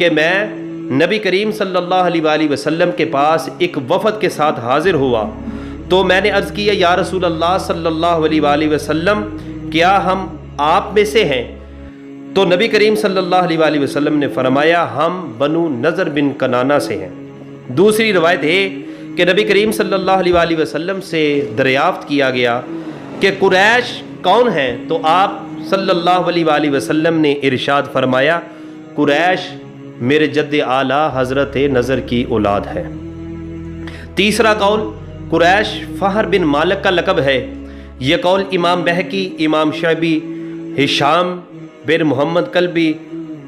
کہ میں نبی کریم صلی اللہ علیہ وآلہ وسلم کے پاس ایک وفد کے ساتھ حاضر ہوا تو میں نے عرض کیا یا رسول اللہ صلی اللہ علیہ وآلہ وسلم کیا ہم آپ میں سے ہیں؟ تو نبی کریم صلی اللہ علیہ وآلہ وسلم نے فرمایا ہم بنو نضر بن کنانہ سے ہیں۔ دوسری روایت ہے کہ نبی کریم صلی اللہ علیہ وآلہ وسلم سے دریافت کیا گیا کہ قریش کون ہیں؟ تو آپ صلی اللہ علیہ وآلہ وسلم نے ارشاد فرمایا قریش میرے جد اعلیٰ حضرت نضر کی اولاد ہے۔ تیسرا قول قریش فہر بن مالک کا لقب ہے۔ یہ قول امام بہقی، امام شعبی، ہشام بن محمد کلبی،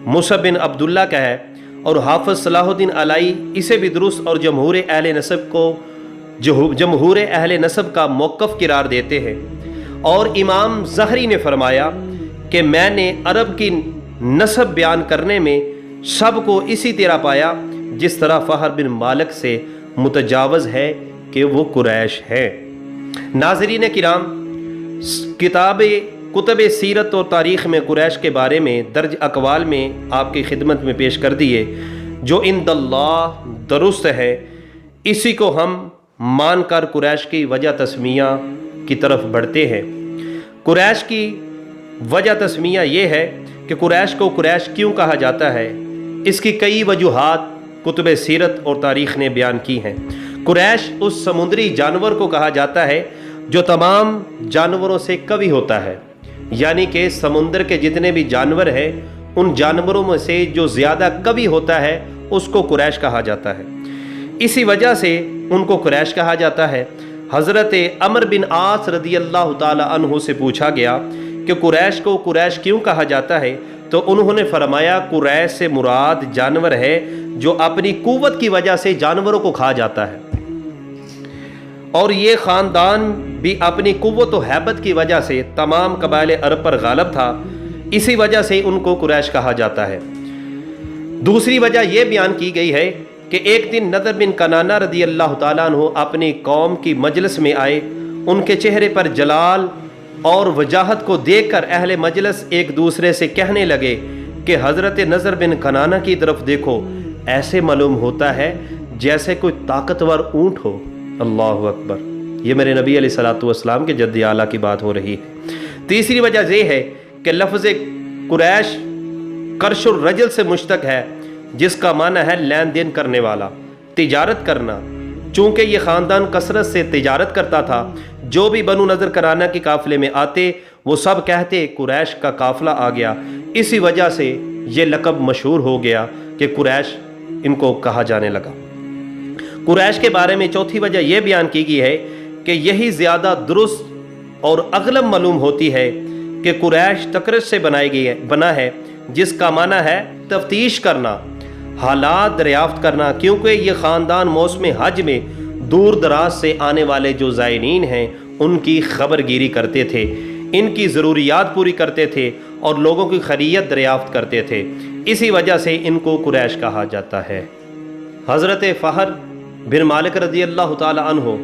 موسیٰ بن عبداللہ کا ہے، اور حافظ صلاح الدین علائی اسے بھی درست اور جمہور اہل نسب کا موقف قرار دیتے ہیں۔ اور امام زہری نے فرمایا کہ میں نے عرب کی نسب بیان کرنے میں سب کو اسی طرح پایا جس طرح فہر بن مالک سے متجاوز ہے کہ وہ قریش ہے۔ ناظرین کرام، کتب سیرت اور تاریخ میں قریش کے بارے میں درج اقوال میں آپ کی خدمت میں پیش کر دیے جو عند اللہ درست ہے، اسی کو ہم مان کر قریش کی وجہ تسمیہ کی طرف بڑھتے ہیں۔ قریش کی وجہ تسمیہ یہ ہے کہ قریش کو قریش کیوں کہا جاتا ہے، اس کی کئی وجوہات کتب سیرت اور تاریخ نے بیان کی ہیں۔ قریش اس سمندری جانور کو کہا جاتا ہے جو تمام جانوروں سے قوی ہوتا ہے، یعنی کہ سمندر کے جتنے بھی جانور ہیں ان جانوروں میں سے جو زیادہ قوی ہوتا ہے اس کو قریش کہا جاتا ہے، اسی وجہ سے ان کو قریش کہا جاتا ہے۔ حضرت عمر بن عاص رضی اللہ تعالی عنہ سے پوچھا گیا کہ قریش کو قریش کیوں کہا جاتا ہے، تو انہوں نے فرمایا قریش سے مراد جانور ہے جو اپنی قوت کی وجہ سے جانوروں کو کھا جاتا ہے، اور یہ خاندان بھی اپنی قوت و ہیبت کی وجہ سے تمام قبائل عرب پر غالب تھا، اسی وجہ سے ان کو قریش کہا جاتا ہے۔ دوسری وجہ یہ بیان کی گئی ہے کہ ایک دن نضر بن کنانہ رضی اللہ تعالیٰ عنہ اپنی قوم کی مجلس میں آئے، ان کے چہرے پر جلال اور وجاہت کو دیکھ کر اہل مجلس ایک دوسرے سے کہنے لگے کہ حضرت نضر بن کنانہ کی طرف دیکھو، ایسے معلوم ہوتا ہے جیسے کوئی طاقتور اونٹ ہو۔ اللہ اکبر، یہ میرے نبی علیہ الصلوۃ والسلام کے جد اعلیٰ کی بات ہو رہی ہے۔ تیسری وجہ یہ ہے کہ لفظ قریش کرش الرجل سے مشتق ہے جس کا معنی ہے لین دین کرنے والا، تجارت کرنا۔ چونکہ یہ خاندان کثرت سے تجارت کرتا تھا، جو بھی بنو نضر کنانہ کے قافلے میں آتے وہ سب کہتے قریش کا قافلہ آ گیا، اسی وجہ سے یہ لقب مشہور ہو گیا کہ قریش ان کو کہا جانے لگا۔ قریش کے بارے میں چوتھی وجہ یہ بیان کی گئی ہے کہ یہی زیادہ درست اور اغلب معلوم ہوتی ہے کہ قریش تکرش سے بنا ہے، جس کا معنی ہے تفتیش کرنا، حالات دریافت کرنا، کیونکہ یہ خاندان موسم حج میں دور دراز سے آنے والے جو زائرین ہیں ان کی خبر گیری کرتے تھے، ان کی ضروریات پوری کرتے تھے اور لوگوں کی خیریت دریافت کرتے تھے، اسی وجہ سے ان کو قریش کہا جاتا ہے۔ حضرت فہر بن مالک رضی اللہ تعالی عنہ،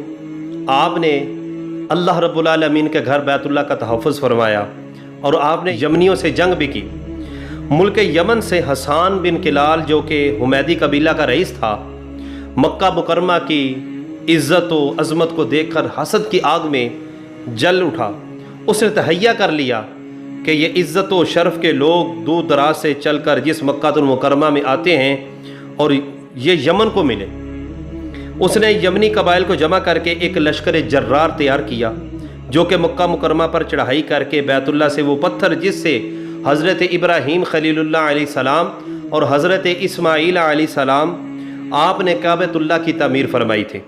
آپ نے اللہ رب العالمین کے گھر بیت اللہ کا تحفظ فرمایا اور آپ نے یمنیوں سے جنگ بھی کی۔ ملک یمن سے حسان بن کلال جو کہ حمیدی قبیلہ کا رئیس تھا، مکہ مکرمہ کی عزت و عظمت کو دیکھ کر حسد کی آگ میں جل اٹھا۔ اس نے تہیہ کر لیا کہ یہ عزت و شرف کے لوگ دور دراز سے چل کر جس مکہ المکرمہ میں آتے ہیں اور یہ یمن کو ملے۔ اس نے یمنی قبائل کو جمع کر کے ایک لشکر جرار تیار کیا جو کہ مکہ مکرمہ پر چڑھائی کر کے بیت اللہ سے وہ پتھر جس سے حضرت ابراہیم خلیل اللہ علیہ السلام اور حضرت اسماعیل علیہ السلام آپ نے کعبۃ اللہ کی تعمیر فرمائی تھی،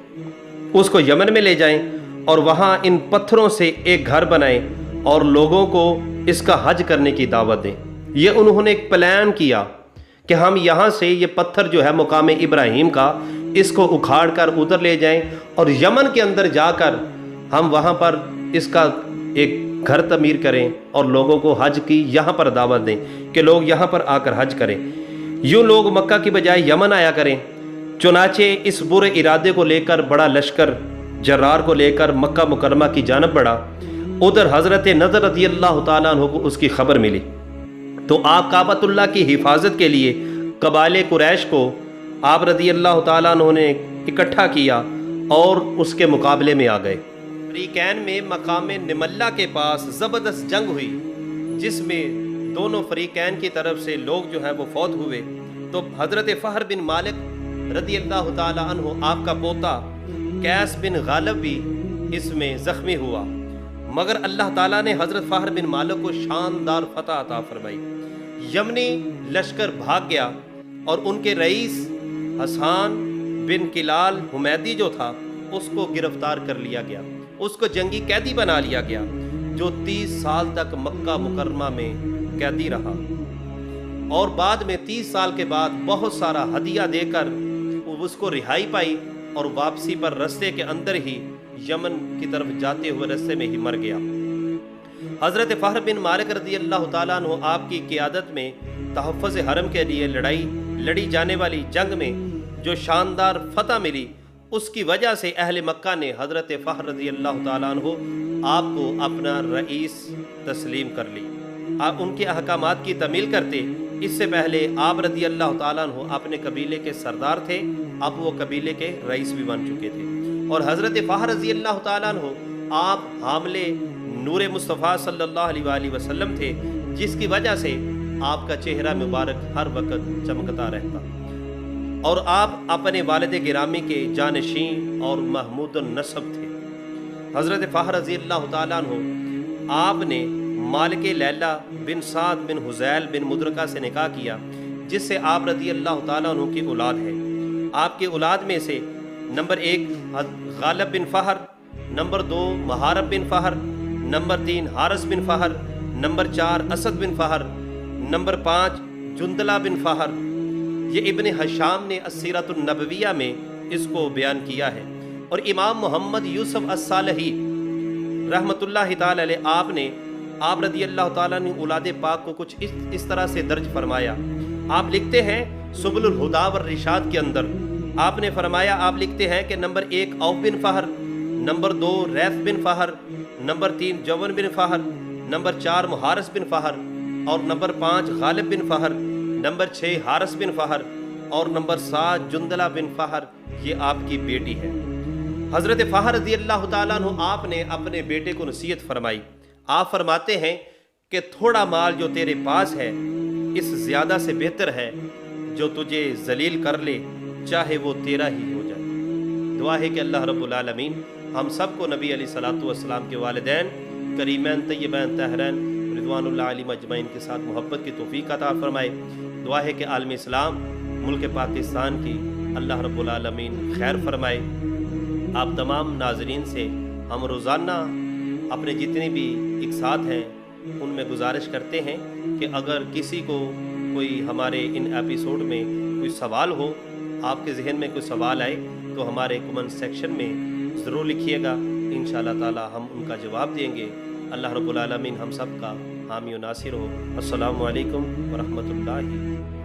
اس کو یمن میں لے جائیں اور وہاں ان پتھروں سے ایک گھر بنائیں اور لوگوں کو اس کا حج کرنے کی دعوت دیں۔ یہ انہوں نے ایک پلان کیا کہ ہم یہاں سے یہ پتھر جو ہے مقام ابراہیم کا، اس کو اکھاڑ کر ادھر لے جائیں اور یمن کے اندر جا کر ہم وہاں پر اس کا ایک گھر تعمیر کریں اور لوگوں کو حج کی یہاں پر دعوت دیں کہ لوگ یہاں پر آ کر حج کریں۔ یوں لوگ مکہ کی بجائے یمن آیا کریں۔ چنانچہ اس برے ارادے کو لے کر بڑا لشکر جرار کو لے کر مکہ مکرمہ کی جانب بڑھا۔ ادھر حضرت نضر رضی اللہ تعالیٰ عنہ کو اس کی خبر ملی تو آپ کعبۃ اللہ کی حفاظت کے لیے قبائل قریش کو آپ رضی اللہ تعالیٰ عنہ نے اکٹھا کیا اور اس کے مقابلے میں آ گئے۔ فریقین میں مقام نملہ کے پاس زبردست جنگ ہوئی، جس میں دونوں فریقین کی طرف سے لوگ جو ہے وہ فوت ہوئے۔ تو حضرت فہر بن مالک رضی اللہ تعالیٰ عنہ آپ کا پوتا قیس بن غالب بھی اس میں زخمی ہوا، مگر اللہ تعالیٰ نے حضرت فہر بن مالک کو شاندار فتح عطا فرمائی۔ یمنی لشکر بھاگ گیا اور ان کے رئیس حسان بن کلال حمیدی جو تھا اس کو گرفتار کر لیا گیا، اس کو جنگی قیدی بنا لیا گیا، جو 30 سال تک مکہ مکرمہ میں قیدی رہا، اور بعد میں 30 سال کے بعد بہت سارا ہدیہ دے کر اس کو رہائی پائی، اور واپسی پر رستے کے اندر ہی یمن کی طرف جاتے ہوئے رستے میں ہی مر گیا۔ حضرت فہر بن مالک رضی اللہ تعالیٰ عنہ آپ کی قیادت میں تحفظ حرم کے لیے لڑی جانے والی جنگ میں جو شاندار فتح ملی، اس کی وجہ سے اہل مکہ نے حضرت فہر رضی اللہ تعالیٰ عنہ آپ کو اپنا رئیس تسلیم کر لی۔ آپ ان کے احکامات کی تعمیل کرتے۔ اس سے پہلے آپ رضی اللہ تعالیٰ عنہ اپنے قبیلے کے سردار تھے، اب وہ قبیلے کے رئیس بھی بن چکے تھے، اور حضرت فہر رضی اللہ تعالیٰ عنہ آپ حاملے نور مصطفیٰ صلی اللہ علیہ وآلہ وسلم تھے، جس کی وجہ سے آپ کا چہرہ مبارک ہر وقت چمکتا رہتا، اور آپ اپنے والد گرامی کے جانشین اور محمود النسب تھے۔ حضرت فہر رضی اللہ تعالیٰ عنہ آپ نے مالک لیلہ بن سعد بن حذیل بن مدرکہ سے نکاح کیا، جس سے آپ رضی اللہ تعالیٰ عنہ کی اولاد ہے۔ آپ کی اولاد میں سے نمبر 1 غالب بن فہر، نمبر 2 محارب بن فہر، نمبر 3 حارث بن فہر، نمبر 4 اسد بن فہر، نمبر 5 جندلہ بن فہر۔ یہ ابن حشام نے السیرۃ النبویہ میں اس کو بیان کیا ہے، اور امام محمد یوسف الصالحی رحمۃ اللہ تعالی علیہ آپ رضی اللہ تعالیٰ نے اولاد پاک کو کچھ اس طرح سے درج فرمایا۔ آپ لکھتے ہیں سبل الہدا والرشاد کے اندر آپ نے فرمایا، آپ لکھتے ہیں کہ نمبر 1 اوف بن فہر، نمبر 2 ریف بن فہر، نمبر 3 جون بن فہر، نمبر 4 محارث بن فہر، اور نمبر 5 غالب بن فہر، نمبر 6 حارث بن فہر، اور نمبر 7 جندلہ بن فہر۔ یہ آپ کی بیٹی ہے۔ حضرت فہر رضی اللہ تعالیٰ عنہ آپ نے اپنے بیٹے کو نصیحت فرمائی۔ آپ فرماتے ہیں کہ تھوڑا مال جو تیرے پاس ہے اس زیادہ سے بہتر ہے جو تجھے ذلیل کر لے، چاہے وہ تیرا ہی ہو جائے۔ دعا ہے کہ اللہ رب العالمین ہم سب کو نبی علیہ الصلوۃ والسلام کے والدین کریمین طیبین طاہرین رضوان اللہ علیہم اجمعین کے ساتھ محبت کی توفیق عطا فرمائے۔ دعا ہے کہ عالم اسلام ملک پاکستان کی اللہ رب العالمین خیر فرمائے۔ آپ تمام ناظرین سے ہم روزانہ اپنے جتنے بھی اقساط ہیں ان میں گزارش کرتے ہیں کہ اگر کسی کو کوئی ہمارے ان ایپیسوڈ میں کوئی سوال ہو، آپ کے ذہن میں کوئی سوال آئے تو ہمارے کمنٹ سیکشن میں ضرور لکھیے گا، انشاءاللہ تعالی ہم ان کا جواب دیں گے۔ اللہ رب العالمین ہم سب کا حامی و ناصر ہو۔ السلام علیکم ورحمۃ اللہ